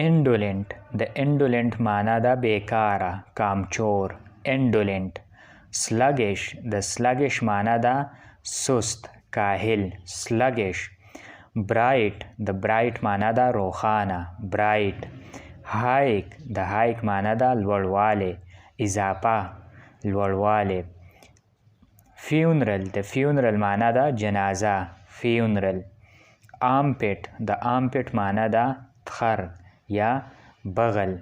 انډولنٹ د انډولنٹ معنا ده بیکاره کامچور انډولنٹ. سلګش د سلګش معنا ده سست کاهل سلګش. برایټ د برایټ معنا ده روښانه برایټ. هایک د هایک معنا ده لوړوالی اضافه لوړوالی. فیونرل د فیونرل معنا ده جنازه فیونرل. آمپټ د آمپټ معنا ده تخر یا بغل.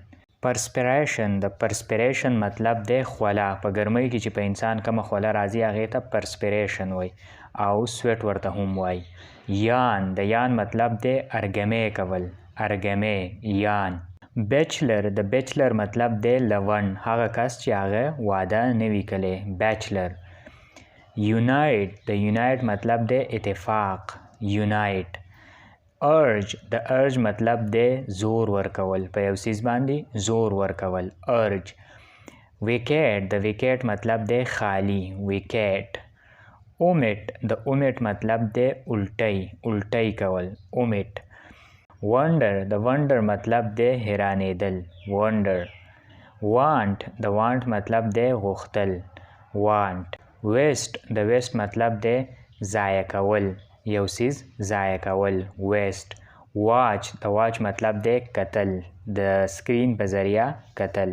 پرسپریشن د پرسپریشن مطلب دی خوله. په ګرمۍ کې چې په انسان کومه خوله راځي هغې ته پرسپریشن وایي او سویټ ورته هم وایي. یان د یان مطلب دی ارګمې کول ارګمې یان. بیچلر د بیچلر مطلب دی لونډ هغه کس چې هغه واده نه وي کړی بیچلر. یونایټ د یونایټ مطلب دی اتفاق یونایټ. ارج د ارج مطلب دی زور ورکول په یو څیز باندې زور ورکول ارج. ویکیټ د ویکیټ مطلب دی خالی ویکیټ. اومټ د اومټ مطلب دی الټی الټی کول اومټ. ونډر د ونډر مطلب دی حیرانېدل ونډر. وانټ د وانټ مطلب دی غوښتل وانټ. ویسټ د ویسټ مطلب دی ضایع کول یو څیز ضایع کول ویسټ. واچ د واچ مطلب دی کتل د سکرین په ذریعه کتل.